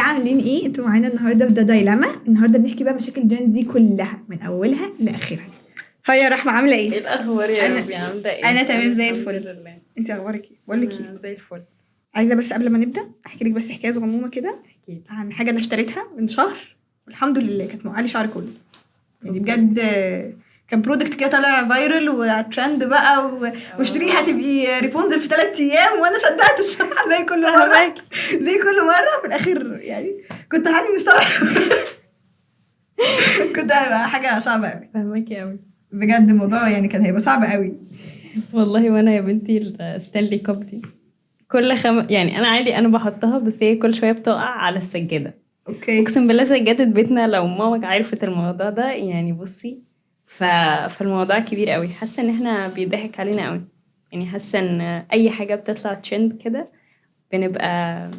عاملين ايه؟ انتوا معانا النهارده في ده دايلاما. النهارده بنحكي بقى مشاكل جين زي كلها من اولها لاخرها. هاي يا رحمه، عامله ايه ايه؟ الاخبار يا انا ربي؟ عامله ايه؟ انا تمام زي الحمد الفل. لله. انت اخبارك ايه؟ بقول لك انا ايه، زي الفل. عايزه بس قبل ما نبدا احكي لك بس حكايه صغنونه كده اكيد. عن حاجه انا اشتريتها من شهر، والحمد لله كانت موقعه لي شعري كله. يعني تهزري. بجد كان برودكت كده طالع فايرال وترند بقى واشتريه هتبقي ريبونزل في 3 ايام، وانا صدقت الصراحه زي كل مره. فهماكي. زي كل مره في الاخر يعني كنت هاني مستوعب. كنت هيبقى حاجه صعبه قوي فهماكي قوي بجد. الموضوع يعني كان هيبقى صعب قوي. والله. وانا يا بنتي الستانلي كوب دي كل يعني انا عادي انا بحطها، بس هي كل شويه بتقع على السجاده. اوكي، اقسم بالله سجاده بيتنا لو ماما عرفت الموضوع ده يعني بصي فالموضوع كبير قوي. حاسه ان احنا بيضحك علينا قوي. يعني حاسه ان اي حاجه بتطلع ترند كده بنبقى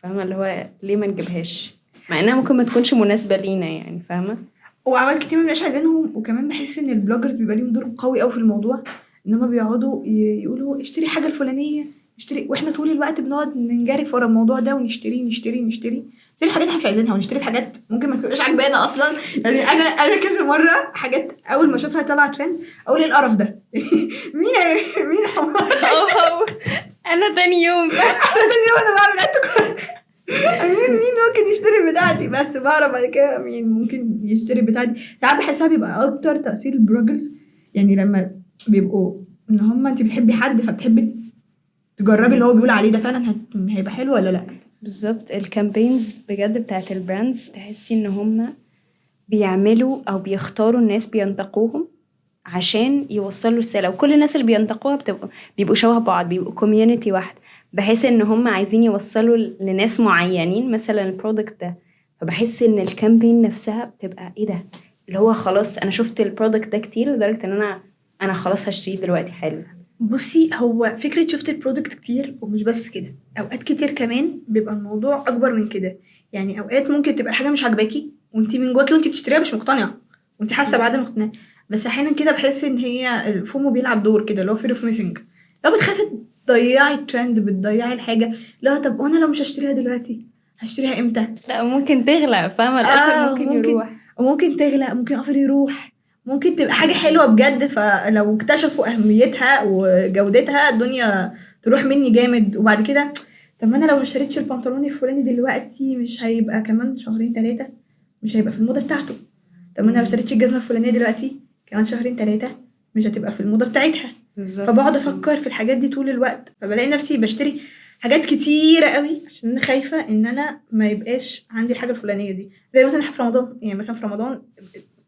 فاهمه اللي هو ليه ما نجيبهاش، مع انها ممكن ما تكونش مناسبه لينا، يعني فاهمه. وعملت كتير ما بنبقاش عايزينهم. وكمان بحس ان البلوجرز بيبقى ليهم دور قوي قوي في الموضوع، ان هم بيقعدوا يقولوا اشتري حاجه الفلانيه اشتري، واحنا طول الوقت بنقعد ننجرف ورا الموضوع ده ونشتري نشتري نشتري نشتري حاجات احنا مش عايزينها، ونشتري في حاجات ممكن ما تبقاش عاجبانا اصلا. يعني انا كذا مره حاجات اول ما اشوفها طالعه ترند اقول ايه القرف ده. مين حمار. انا تاني يوم انا تاني يوم انا بعمل مين ممكن يشتري بتاعتي، بس بعرف بعد كده مين ممكن يشتري بتاعتي. ساعات بحسها بيبقى اكتر تأثير البروجرز، يعني لما بيبقوا ان هما انت بتحبي حد فبتحبي تجربي اللي هو بيقول عليه ده فعلا هيبقى حلو ولا لا. بالظبط. الكامبينز بجد بتاعت البراندز تحسي ان هم بيعملوا او بيختاروا الناس بينتقوهم عشان يوصلوا رسالة، وكل الناس اللي بينتقوها بيبقوا شبه بعض، بيبقوا كوميونيتي واحد، بحيث ان هم عايزين يوصلوا لناس معينين مثلا البرودكت ده. فبحس ان الكامبين نفسها بتبقى ايه ده، اللي هو خلاص انا شفت البرودكت ده كتير لدرجة ان انا خلاص هشتريه دلوقتي حالا. بصي، هو فكرة شفت البرودكت كتير ومش بس كده، اوقات كتير كمان بيبقى الموضوع اكبر من كده. يعني اوقات ممكن تبقى الحاجة مش عاجباكي وانتي من جواكي وانتي بتشتريها مش مقتنعة، وانتي حاسة بعدم اقتناع. بس احيانا كده بحس ان هي الفومو بيلعب دور كده، اللي هو fear of missing. لو بتخافي تضيعي الترند، بتضيعي الحاجة. لا طب وانا لو مش هشتريها دلوقتي هشتريها امتى؟ لا ممكن تغلى، فاهمة؟ الاوفر ممكن يروح. وممكن تغلى، ممكن اوفر يروح، ممكن تبقى حاجة حلوة بجد، فلو اكتشفوا أهميتها وجودتها الدنيا تروح مني جامد. وبعد كده طب ما أنا لو مشتريتش البنطلون الفلاني دلوقتي مش هيبقى كمان 2-3 مش هيبقى في الموضة بتاعته. طب ما أنا لو مشتريتش الجزمة الفلانية دلوقتي كمان 2-3 مش هتبقى في الموضة بتاعتها. بالظبط. فبقعد أفكر في الحاجات دي طول الوقت، فبلاقي نفسي بشتري حاجات كتيرة قوي عشان أنا خايفة إن أنا ما يبقاش عندي الحاجة الفلانية دي. زي مثلا في رمضان، يعني مثلا في رمضان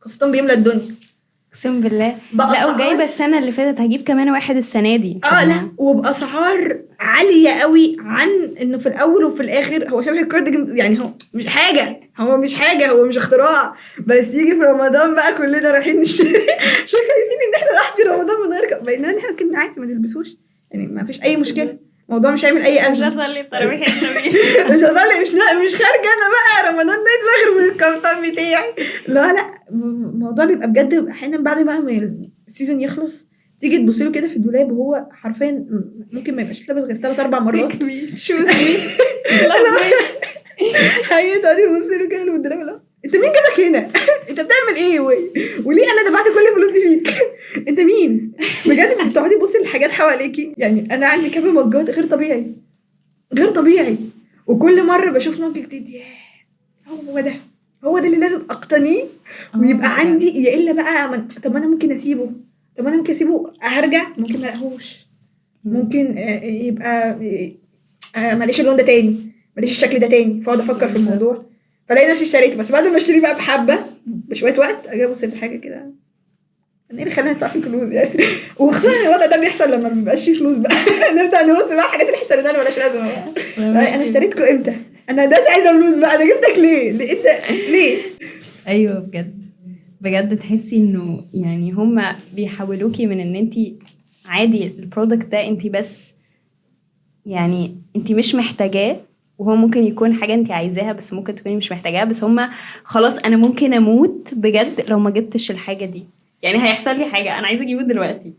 كفتان بيملى الدنيا اقسم بالله. لا بأسعار وجايبه السنه اللي فاتت هجيب كمان واحد السنه دي. لا، وبأسعار عالية قوي عن انه في الاول وفي الاخر هو شبه الكارديجان. يعني هو مش حاجة، هو مش اختراع، بس يجي في رمضان بقى كلنا رايحين نشتري. شايفين ان احنا تحت رمضان من غير بقينا احنا كنا عادي ما نلبسوش، يعني ما فيش اي مشكلة. الموضوع مش هيعمل اي مش ازمه. هصلي التراويح النبي. مش هصلي، مش خارجه انا بقى رمضان ده يتفخر من الكفتان بتاعي. لا الموضوع بيبقى بجد احيانا بعد ما السيزون يخلص تيجي تبصي له كده في الدولاب وهو حرفيا ممكن ما يبقاش لابس غير 3-4 مرات. تشوز مي. هي تقعدي تبصي له كده في الدولاب، لا انت مين جابك هنا؟ انت بتعمل ايه وليه انا دفعت كل الفلوس دي فيك؟ انت مين بجد؟ بتقعدي تبصي للحاجات حواليكي. يعني انا عندي كم مجات غير طبيعي، وكل مره بشوف منتج جديد، هو ده اللي لازم اقتنيه ويبقى عندي. يا الا بقى طب ما انا ممكن اسيبه، هرجع ممكن ما الاقيهوش، ممكن يبقى ماليش اللون ده تاني، ماليش الشكل ده تاني، فاقعد افكر في الموضوع. فلاقي نفسي اشتريته، بس بعد ما اشتري بقى بحبه بشويه وقت اجي ابص لحاجه كده انا ايه اللي خلاني ادفع في الفلوس يعني. وخصوصا الوضع ده بيحصل لما مبيبقاش فيه فلوس بقى. نبدا نبص بقى حاجات اللي اشتريناها اللي مالهاش لازمه بقى. انا اشتريتكم امتى؟ انا دلوقتي عايزه فلوس بقى، انا جبتك ليه انت ليه؟ ايوه بجد تحسي انه يعني هما بيحولوكي من ان انتي عادي البرودكت ده انتي بس يعني انتي مش محتاجاه، وهو ممكن يكون حاجة انتي عايزاها بس ممكن تكوني مش محتاجاها، بس هما خلاص انا ممكن اموت بجد لو ما جبتش الحاجة دي. يعني هيحصل لي حاجة انا عايزة اجيبه دلوقتي.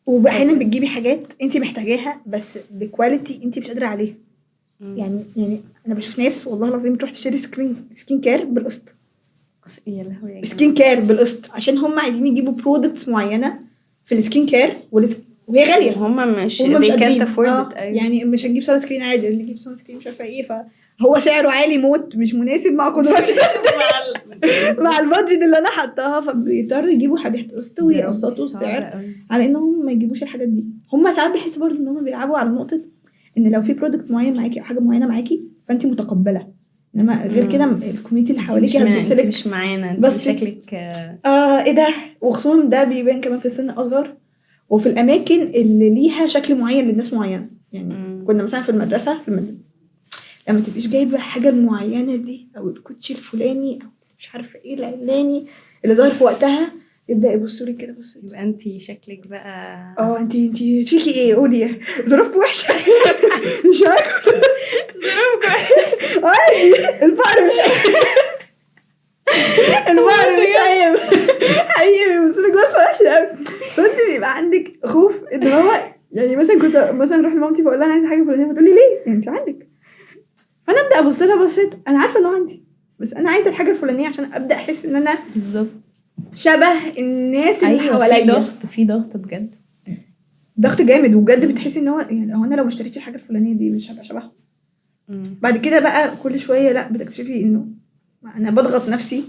واحيانا بتجيبي حاجات انت محتاجاها بس بكواليتي انت مش قادره عليها. يعني انا بشوف ناس والله العظيم تروح تشتري سكين كير بالقسط، يا لهوي يا جماعة. سكين كير بالقسط عشان هم عايزين يجيبوا برودكتس معينه في السكين كير وهي غاليه. هم مش هم مش they can't قادرين. afford it. أيوة. يعني مش هنجيب سان سكرين عادي، هنجيب سان سكرين مش عارفه ايه، فهو سعره عالي موت، مش مناسب مع قدراتي مع البادجت اللي انا حطاها، فبيضطروا يجيبوا حاجات قسط ويقسطوا السعر على انهم ما يجيبوش الحاجات دي. هم ساعات بحس برضه ان هم بيلعبوا على نقطه ان لو في برودكت معين معاكي او حاجه معينه معاكي فانت متقبله، انما غير كده الكوميونتي اللي حواليكي هتبص لك مش معانا، انت بس شكلك ايه ده. وخصوصا ده بيبان كمان في السن اصغر وفي الاماكن اللي ليها شكل معين للناس معينه. يعني كنا مثلا في المدرسه لما تبقيش جايبه حاجه المعينه دي او الكوتشي الفلاني او مش عارفه ايه العلاني اللي ظاهر في وقتها، يبدا يبصوا لك كده، بصي يبقى انت شكلك بقى انت فيكي ايه، قولي ظروفك وحشه مش هاكل ظروفك عادي، الفقر مش عيب الفقر مش عيب حقيقي، بس انا جوه وحشه قوي. فانت بيبقى عندك خوف ان هو يعني مثلا كنت مثلا اروح لمامتي فاقول لها انا عايزه حاجه فلانيه، فتقول لي ليه يعني انت عندك، فانا ابدا ابص لها بصيت انا عارفه انه عندي بس انا عايزه الحاجه الفلانيه عشان ابدا احس ان انا بالظبط شبه الناس اللي ايوه. حواليا. في ضغط بجد، ضغط جامد، وبجد بتحسي ان هو يعني هو انا لو ما اشتريتش الحاجه الفلانيه دي مش هبقى شبهها. بعد كده بقى كل شويه لا بتكتشفي انه انا بضغط نفسي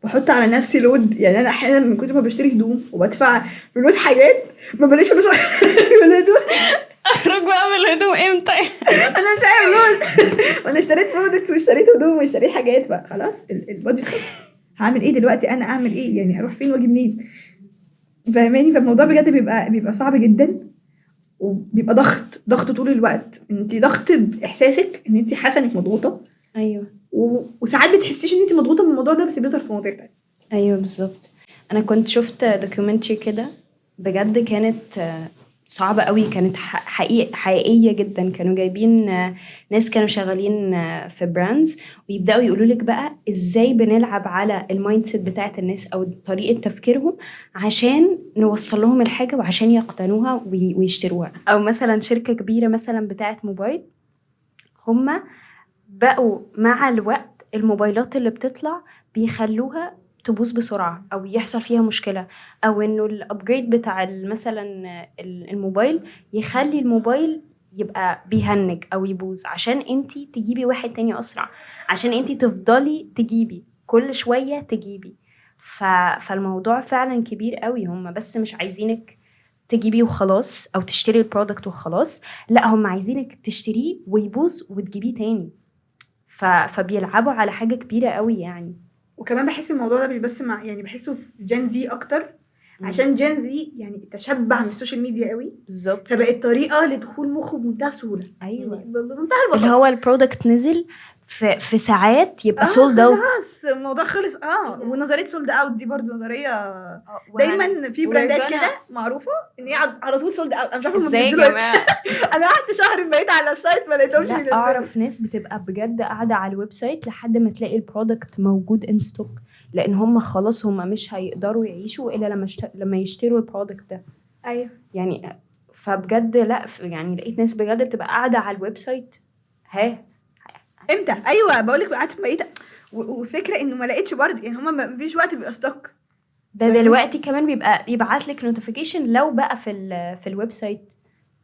بحط على نفسي لود. يعني انا احيانا من كتر ما بشتري هدوم وبدفع فلوس حاجات ما بلاقيش فلوس الهدوم. اخرج بقى من الهدوم امتى؟ انا مش عارف فلوس وانا اشتريت برودكتس واشتريت هدوم واشتريت حاجات، فخلاص البادجت خلص. هعمل ايه دلوقتي، انا اعمل ايه يعني، اروح فين واجي منين، فاهماني؟ فالموضوع بجد بيبقى صعب جدا، وبيبقى ضغط طول الوقت. انت ضغط باحساسك ان انت حاسه انك مضغوطه. ايوه. وساعات بتحسيش ان انت مضغوطه من الموضوع ده بس بيظهر في مواضيع تانية. ايوه بالظبط. انا كنت شفت دوكيومنتري كده بجد، كانت صعبة قوي، كانت حقيقية جدا. كانوا جايبين ناس كانوا شغالين في براندز ويبدأوا يقولوا لك بقى ازاي بنلعب على المايند سيت بتاعت الناس او طريقة تفكيرهم عشان نوصل لهم الحاجة وعشان يقتنوها ويشتروها. او مثلا شركة كبيرة مثلا بتاعت موبايل، هما بقوا مع الوقت الموبايلات اللي بتطلع بيخلوها تبوظ بسرعة أو يحصل فيها مشكلة، أو إنه الأبجريد بتاع مثلا الموبايل يخلي الموبايل يبقى بيهنج أو يبوظ عشان انتي تجيبي واحد تاني أسرع، عشان انتي تفضلي تجيبي كل شوية تجيبي. فالموضوع فعلا كبير قوي. هم بس مش عايزينك تجيبيه وخلاص أو تشتري البرودكت وخلاص، لا هم عايزينك تشتريه ويبوظ وتجيبيه تاني. فبيلعبوا على حاجة كبيرة قوي يعني. وكمان بحس الموضوع ده مش بس مع يعني بحسه في جين زي اكتر، عشان جين زي يعني تشبع من السوشيال ميديا قوي بالظبط، فبقت طريقه لدخول مخه بمنتهى السهوله. ايوه يعني بمنتهى البساطه اللي هو البرودكت نزل في ساعات يبقى سولد اوت، خلاص الموضوع خلص. ونظريه سولد اوت دي برضو نظريه دايما في براندات كده معروفه ان هي على طول سولد اوت. انا مش عارفه ازاي يا جماعه. انا قعدت شهر بقيت على السايت ما لقيتهمش. لا اعرف ناس بتبقى بجد قاعده على الويب سايت لحد ما تلاقي البرودكت موجود ان ستوك، لان هم خلاص هم مش هيقدروا يعيشوا الا لما يشتروا البرودكت ده. ايوه يعني فبجد لا يعني لقيت ناس بجد بتبقى قاعده على الويب سايت امتى. ايوه بقولك قعدت بقيت وفكره انه ما لقيتش برضه، يعني هما ما فيش وقت بيبقى ستوك ده دلوقتي كمان بيبقى يبعت لك نوتيفيكيشن لو بقى في الويب سايت،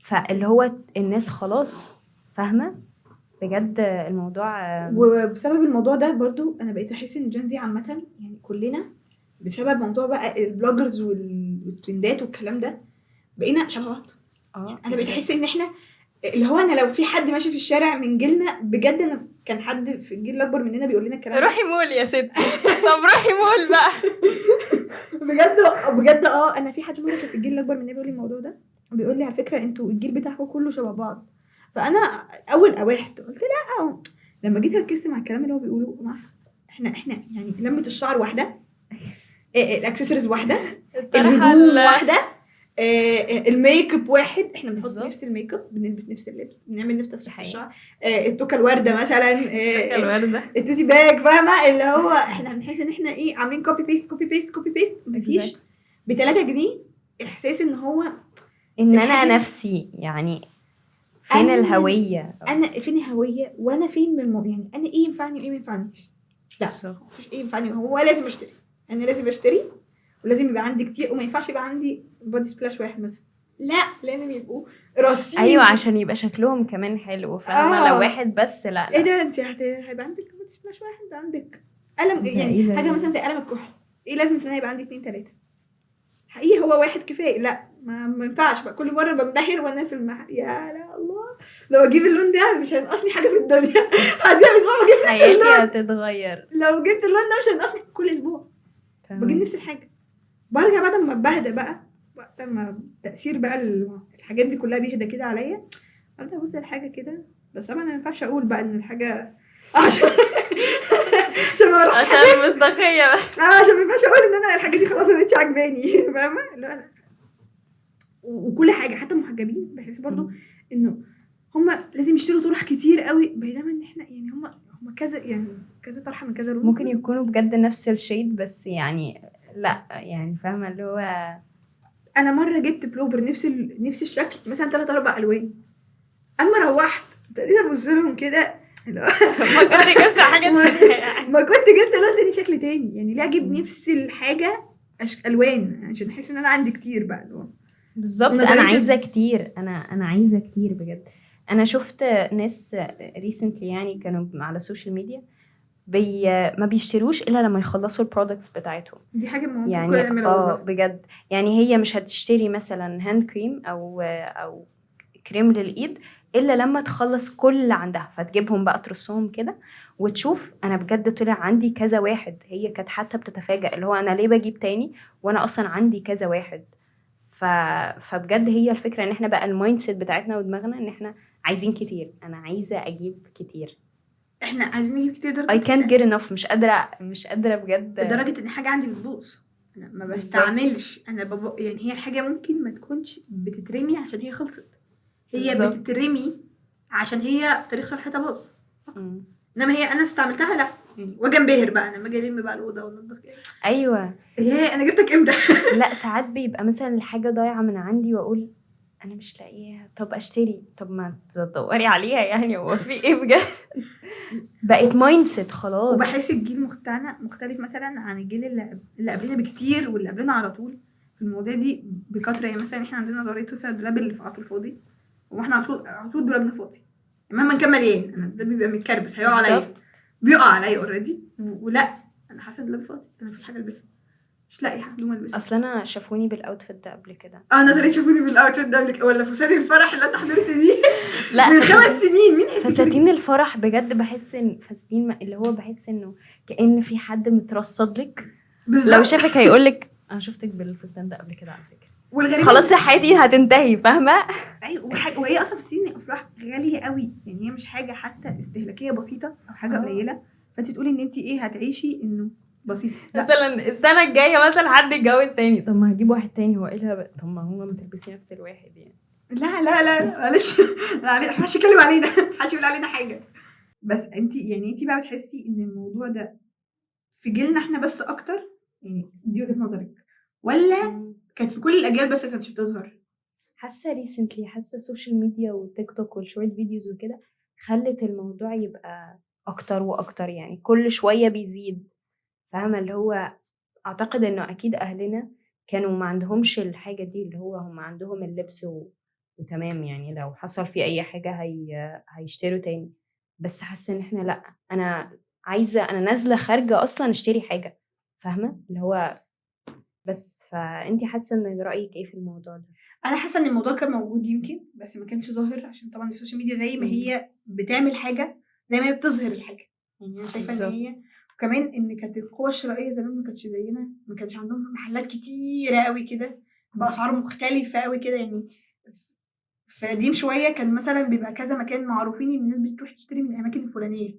فاللي هو الناس خلاص فاهمه بجد الموضوع. وبسبب الموضوع ده برضو انا بقيت احس ان جنزي عامه يعني كلنا بسبب موضوع بقى البلوجرز والترندات والكلام ده بقينا شبه بعض. انا بقيت احس ان احنا اللي هو انا لو في حد ماشي في الشارع من جيلنا بجد، انا كان حد في الجيل الاكبر مننا بيقول لنا الكلام ده روحي مول يا ست طب روحي مول بقى بجد انا في حد مره كان في الجيل الاكبر مننا بيقول لي الموضوع ده، بيقول لي على فكره انتوا الجيل بتاعكم كله شبه بعض. فانا اول اوحت قلت لا، لما جيت ركزت مع الكلام اللي هو بيقوله احنا يعني لمه الشعر واحده، الاكسسوارز واحده، الهدوم واحده، الميك اب واحد، احنا بنحط نفس الميك اب، بنلبس نفس اللبس، بنعمل نفس تسريحه الشعر، التوكه الورده مثلا، التوتي باج، فاهمه اللي هو احنا بنحس ان احنا ايه عاملين كوبي بيست مفيش ب3 جنيه احساس ان هو ان انا نفسي يعني فين أنا- الهوية؟ انا فين الهويه وانا فين من يعني انا ايه ينفعني وايه ما ينفعنيش. لا بالظبط. مفيش ايه ينفعني، هو لازم اشتري، انا لازم اشتري ولازم يبقى عندي كتير، وما ينفعش يبقى عندي بودي سبلاش واحد مثلا، لا لازم يبقوا رصين. ايوه عشان يبقى شكلهم كمان حلو، فاهمة؟ لو اه واحد بس لا ايه لا. ده، انت هيبقى عندك بودي سبلاش واحد، ده عندك قلم ده يعني ايه ده حاجه مثلا زي قلم الكحل، ايه لازم ان انا يبقى عندي 2 3؟ حقيقي هو واحد كفايه؟ لا ما ينفعش بقى كل مره بنبهر وانا في يا لا الله، لو اجيب اللون ده مش هينقصني حاجه في الدنيا هديها اسبوع بجيب نفس حياتي اللون، هتتغير. لو جبت اللون ده مش هينقصني كل اسبوع بجيب فاهمة؟ نفس الحاجه. برجع بعد ما بهدى بقى، وقت ما تاثير بقى الحاجات دي كلها بيهدى كده عليا، ابدا ابص الحاجه كده. بس طبعا ما ينفعش اقول بقى ان الحاجه عشان عشان ما اروح عشان المصداقية بس. عشان ما ينفعش اقول ان انا الحاجه دي خلاص ما بقتش عاجباني فاهمه؟ لا وكل حاجه حتى المحجبين بحس برضو انه هما لازم يشتروا طرح كتير قوي، بينما ان احنا يعني هما كذا يعني كذا طرحه من كذا لون. ممكن يكونوا بجد نفس الشيد بس يعني لا يعني فاهمة اللي هو انا مره جبت بلوفر نفس الشكل مثلا 3 4 الوان، اما روحت ابتديت ابص لهم كده ما كنت جبت حاجة تانية يعني. ما كنت جبت لون تاني شكل تاني، يعني ليه اجيب نفس الحاجه الوان عشان احس ان انا عندي كتير بقى الوان. بالظبط. انا ونظرية عايزة كتير، انا عايزة كتير بجد. انا شفت ناس ريسنتلي يعني كانوا على السوشيال ميديا ما بيشتروش الا لما يخلصوا البرودكتس بتاعتهم. دي حاجه ممكن كل يعني يعملها والله. بجد يعني هي مش هتشتري مثلا هاند كريم او كريم للايد الا لما تخلص كل اللي عندها، فتجيبهم بقى ترصهم كده وتشوف انا بجد طلع عندي كذا واحد. هي كانت حتى بتتفاجأ اللي هو انا ليه بجيب تاني وانا اصلا عندي كذا واحد. فبجد هي الفكرة ان احنا بقى المايند سيت بتاعتنا ودماغنا ان احنا عايزين كتير. انا عايزة اجيب كتير. احنا عايزين نجيب كتير I درجه can't get enough. مش قادرة بجد. لدرجه ان حاجه عندي بتبوظ، انا ما بالظبط. بستعملش، انا يعني هي الحاجه ممكن ما تكونش بتترمي عشان هي خلصت، هي بالظبط. بتترمي عشان هي تاريخ صلاحيتها باظ، مم. انما هي انا استعملتها لا يعني واجي انبهر بقى انا لما اجي الم بقى الاوضه والنضف كده، ايوه يا انا جبتك امتى؟ لا ساعات بيبقى مثلا الحاجة ضايعة من عندي واقول انا مش لاقيها، طب اشتري، طب ما تدوري عليها يعني هو في ايه بجد. بقت مايند سيت خلاص. وبحس الجيل بتاعنا مختلف مثلا عن الجيل اللي قبلنا بكتير واللي قبلنا على طول في المواضيع دي بكتره. يعني مثلا احنا عندنا نظريه مثلا الدولاب اللي في عطل فاضي، واحنا على طول دولابنا فاضي مهما كان مليان، انا ده بيبقى متكربس هيقع عليا، بالظبط. بيقع عليا اوريدي، ولا انا حاسه ان دولابي فاضي، انا مفيش حاجه البسها، مش لاقي هدوم البسها. اصلا انا شافوني بالاوتفيت ده قبل كده. انا طريقة شافوني بالاوتفيت ده قبل ولا فستان الفرح اللي انا حضرت بيه لا من 5 سنين، مين هيفتكر؟ فساتين الفرح بجد بحس ان فساتين اللي هو بحس انه كأن في حد مترصد لك. بالظبط. لو شافك هيقولك انا شفتك بالفستان ده قبل كده على فكرة. والغريب خلاص حياتي هتنتهي فاهمة. ايوه وهي اصلا فساتين الافراح غاليه قوي، يعني هي مش حاجه حتى استهلاكيه بسيطه او حاجه قليله، فانت تقولي ان انت ايه هتعيشي انه بسيط. لا مثلا السنة الجاية مثلا حد يتجوز تاني، طب ما هجيب واحد تاني، هو ايه الهبل؟ طب ما هو ما تلبسي نفس الواحد يعني. لا لا لا معلش محدش يتكلم علينا، محدش يقول علينا حاجه. بس انت يعني انت بقى بتحسي ان الموضوع ده في جيلنا احنا بس اكتر، يعني دي وجهه نظرك، ولا كانت في كل الاجيال بس كانتش بتظهر؟ حاسة ريسنتلي، حاسة السوشيال ميديا والتيك توك والشورت فيديوز وكده خلت الموضوع يبقى اكتر واكتر، يعني كل شوية بيزيد. فاهمة اللي هو اعتقد انه اكيد اهلنا كانوا ما عندهمش الحاجة دي، اللي هو هم عندهم اللبس وتمام يعني لو حصل فيه اي حاجة هيشتروا تاني. بس حاسة ان احنا لا، انا نازلة خارجة اصلا اشتري حاجة. فاهمة اللي هو بس. فانتي حاسة ان رأيك ايه في الموضوع ده؟ انا حاسه ان الموضوع كان موجود يمكن بس ما كانش ظاهر، عشان طبعا السوشيال ميديا زي ما هي بتعمل حاجه زي ما هي بتظهر الحاجه، يعني انا شايفه بالظبط. ان هي وكمان ان كانت القوى الشرائيه زمان ما كانتش زينا، ما كانش عندهم محلات كتيره قوي كده باسعار مختلفه قوي كده يعني. فقديم شويه كان مثلا بيبقى كذا مكان معروفين ان الناس بتروح تشتري من الاماكن الفلانيه،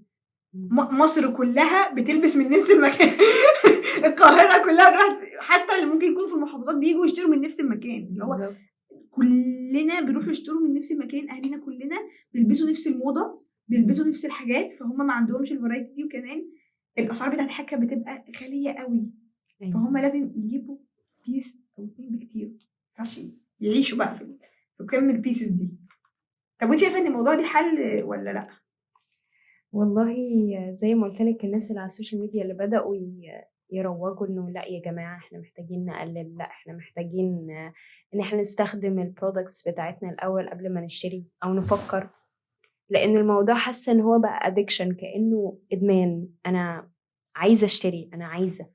مصر كلها بتلبس من نفس المكان القاهره كلها بتروح، حتى اللي ممكن يكون في المحافظات بييجوا يشتروا من نفس المكان، اللي هو بالظبط. كلنا بنروح نشتروا من نفس المكان، اهلنا كلنا بيلبسوا نفس الموضه، بيلبسوا نفس الحاجات، فهم ما عندهمش الفرايتي دي، وكمان الاسعار بتاعت الحاجه بتبقى غاليه قوي، فهم لازم يجيبوا بيس او 2 بكتير، ما ينفعش يعيشوا بقى في كم البيسز دي. طب وانت شايفه ان الموضوع ليه حل ولا لا؟ والله زي ما قلت لك، الناس اللي على السوشيال ميديا اللي بدأوا يروجوا انه لا يا جماعة احنا محتاجين نقلل، لا احنا محتاجين ان احنا نستخدم البرودكتس بتاعتنا الاول قبل ما نشتري او نفكر. لان الموضوع حاسه ان هو بقى ادكشن، كانه ادمان. انا عايزه اشتري، انا عايزه.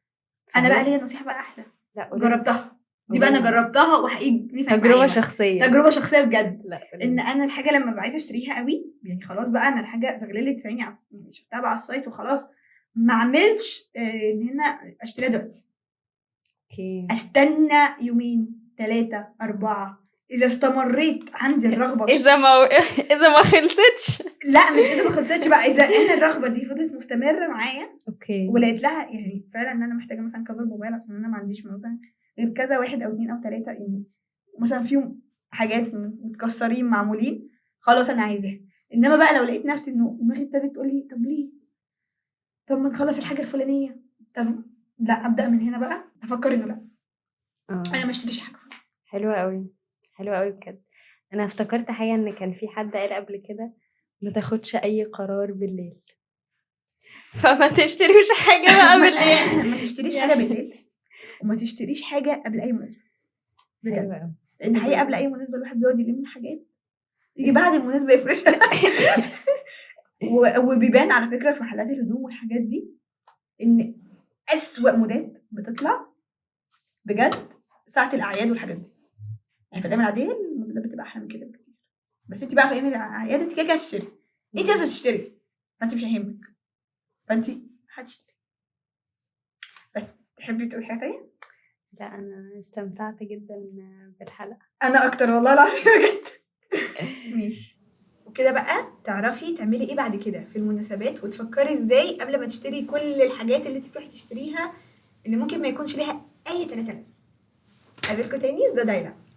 انا بقى فاهمة؟ ليا نصيحه بقى احلى، لا قولي. جربتها دي بقى، انا قوليلي. جربتها وحقيقي نفعت معايا تجربه بقى. شخصيه. تجربه شخصيه بجد. لا ان قوليلي. انا الحاجه لما ببقى عايزه اشتريها قوي، يعني خلاص بقى انا الحاجه زغللت في عيني يعني شفتها بقى على السايت وخلاص، ما اعملش ان هنا اشتريها دلوقتي، اوكي. استنى يومين 3 4. اذا استمريت عندي الرغبه اذا ما خلصتش. لا مش اذا ما خلصتش بقى، اذا انا الرغبه دي فضلت مستمره معايا اوكي. ولقيت لها يعني فعلا ان انا محتاجه مثلا كفر موبايل عشان انا ما عنديش مثلا غير كذا واحد او 2 أو 3 يعني مثلا فيهم حاجات متكسرين معمولين، خلاص انا عايزاها. انما بقى لو لقيت نفسي انه دماغي ابتدت تقول لي طب ليه، طب ما نخلص الحاجه الفلانيه، طب لا ابدا من هنا بقى افكر انه لا انا ما اشتريش حاجه فلانية. حلوه قوي، حلوه قوي بجد. انا افتكرت حاجه، ان كان في حد قال قبل كده ما تاخدش اي قرار بالليل. فما تشتريوش حاجه بقى بالليل. ما تشتريش حاجه بالليل، وما تشتريش حاجه قبل اي مناسبه حلوه بجد. قوي. لان حقيقه قبل اي مناسبه الواحد بيقعد يلم حاجات، يجي بعد المناسبه يفرشها. وبيبان على فكره في محلات الهدوم والحاجات دي ان اسوأ مودات بتطلع بجد ساعه الاعياد والحاجات دي. يعني في الايام العاديه المودات بتبقى احلى من كده بكتير، بس انت بقى في ايام الاعياد انت كده كده هتشتري، انت عايزه تشتري فانت مش هيهمك، فانت هتشتري. بس تحبي تقولي حاجه تانية؟ لا انا استمتعت جدا بالحلقه. انا اكتر والله العظيم بجد. ماشي. وكده بقى تعرفي تعملي ايه بعد كده في المناسبات، وتفكري ازاي قبل ما تشتري كل الحاجات اللي انت تروحي تشتريها اللي ممكن ما يكونش ليها اي 3 لازمه. قابلكم تاني، ده دايما.